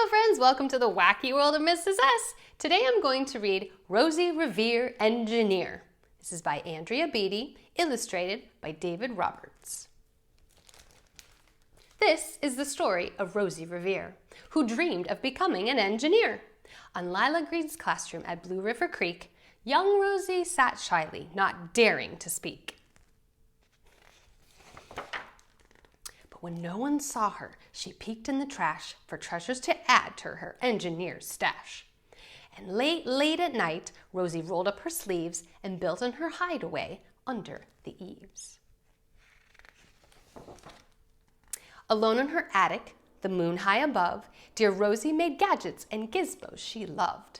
Hello friends, welcome to the wacky world of Mrs. S. Today I'm going to read Rosie Revere, Engineer. This is by Andrea Beatty, illustrated by David Roberts. This is the story of Rosie Revere, who dreamed of becoming an engineer. On Lila Green's classroom at Blue River Creek, young Rosie sat shyly, not daring to speak. When no one saw her, she peeked in the trash for treasures to add to her engineer's stash. And late at night, Rosie rolled up her sleeves and built in her hideaway under the eaves. Alone in her attic, the moon high above, dear Rosie made gadgets and gizmos she loved.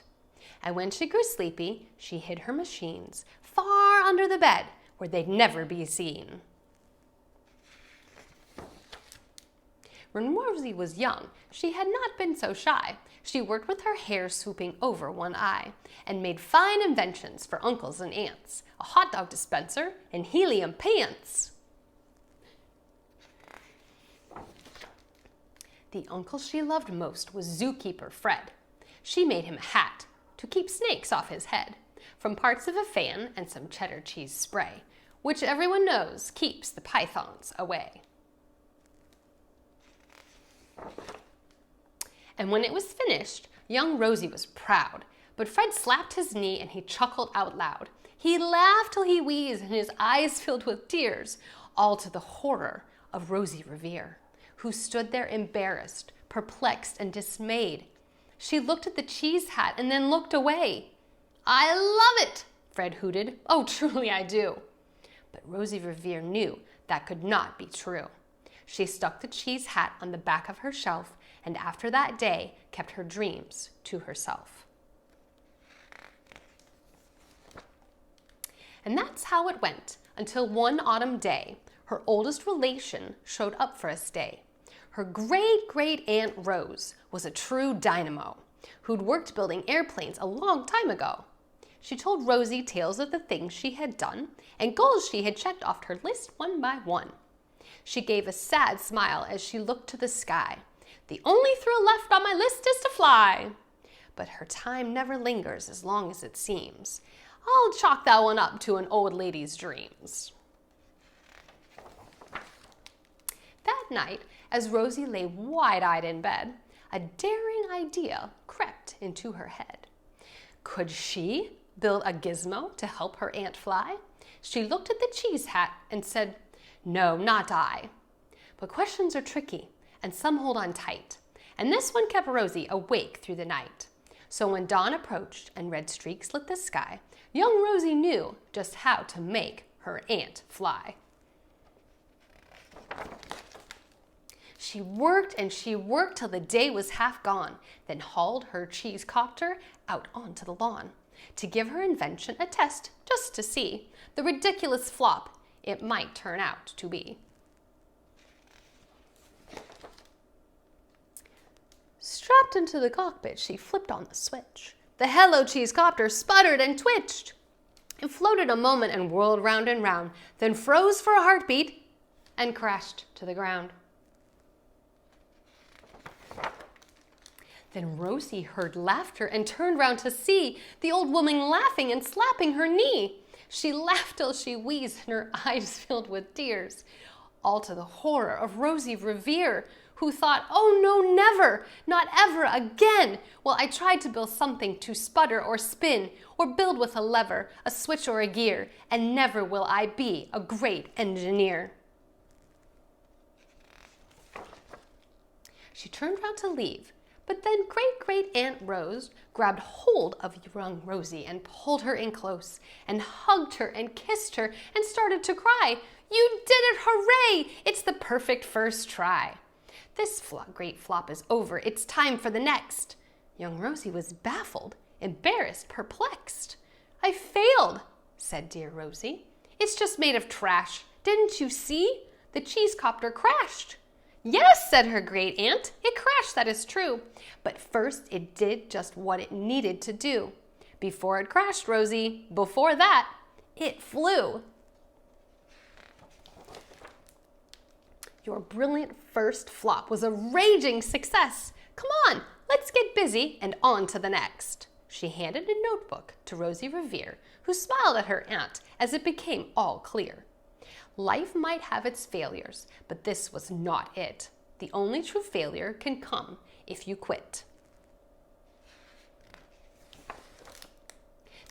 And when she grew sleepy, she hid her machines far under the bed where they'd never be seen. When Rosie was young, she had not been so shy. She worked with her hair swooping over one eye and made fine inventions for uncles and aunts, a hot dog dispenser and helium pants. The uncle she loved most was zookeeper Fred. She made him a hat to keep snakes off his head from parts of a fan and some cheddar cheese spray, which everyone knows keeps the pythons away. And when it was finished, young Rosie was proud, but Fred slapped his knee and he chuckled out loud. He laughed till he wheezed and his eyes filled with tears, all to the horror of Rosie Revere, who stood there embarrassed, perplexed, and dismayed. She looked at the cheese hat and then looked away. "I love it," Fred hooted. "Oh, truly I do." But Rosie Revere knew that could not be true. She stuck the cheese hat on the back of her shelf and after that day kept her dreams to herself. And that's how it went until one autumn day, her oldest relation showed up for a stay. Her great-great-aunt Rose was a true dynamo who'd worked building airplanes a long time ago. She told Rosie tales of the things she had done and goals she had checked off her list one by one. She gave a sad smile as she looked to the sky. "The only thrill left on my list is to fly." But her time never lingers as long as it seems. I'll chalk that one up to an old lady's dreams. That night, as Rosie lay wide-eyed in bed, a daring idea crept into her head. Could she build a gizmo to help her aunt fly? She looked at the cheese hat and said, "No, not I." But questions are tricky, and some hold on tight. And this one kept Rosie awake through the night. So when dawn approached and red streaks lit the sky, young Rosie knew just how to make her aunt fly. She worked and she worked till the day was half gone, then hauled her cheese copter out onto the lawn to give her invention a test just to see the ridiculous flop it might turn out to be. Strapped into the cockpit, she flipped on the switch. The Hello Cheese copter sputtered and twitched. It floated a moment and whirled round and round, then froze for a heartbeat and crashed to the ground. Then Rosie heard laughter and turned round to see the old woman laughing and slapping her knee. She laughed till she wheezed and her eyes filled with tears, all to the horror of Rosie Revere, who thought, "Oh no, never, not ever again will I try to build something to sputter or spin, or build with a lever, a switch or a gear, and never will I be a great engineer." She turned round to leave, but then great-great-aunt Rose grabbed hold of young Rosie and pulled her in close and hugged her and kissed her and started to cry. "You did it, hooray! It's the perfect first try. This great flop is over. It's time for the next." Young Rosie was baffled, embarrassed, perplexed. "I failed," said dear Rosie. "It's just made of trash. Didn't you see? The cheese copter crashed." "Yes," said her great aunt, "it crashed, that is true. But first it did just what it needed to do. Before it crashed, Rosie, before that, it flew." "Your brilliant first flop was a raging success. Come on, let's get busy and on to the next." She handed a notebook to Rosie Revere, who smiled at her aunt as it became all clear. Life might have its failures, but this was not it. The only true failure can come if you quit.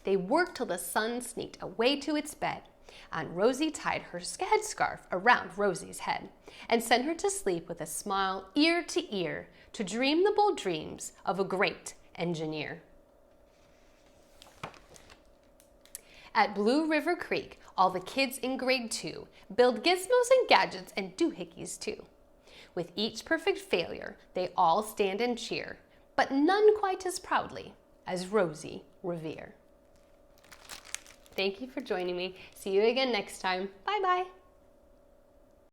They worked till the sun sneaked away to its bed. Aunt Rosie tied her headscarf around Rosie's head and sent her to sleep with a smile ear to ear to dream the bold dreams of a great engineer. At Blue River Creek, all the kids in grade 2 build gizmos and gadgets and doohickeys too. With each perfect failure, they all stand and cheer, but none quite as proudly as Rosie Revere. Thank you for joining me. See you again next time. Bye-bye.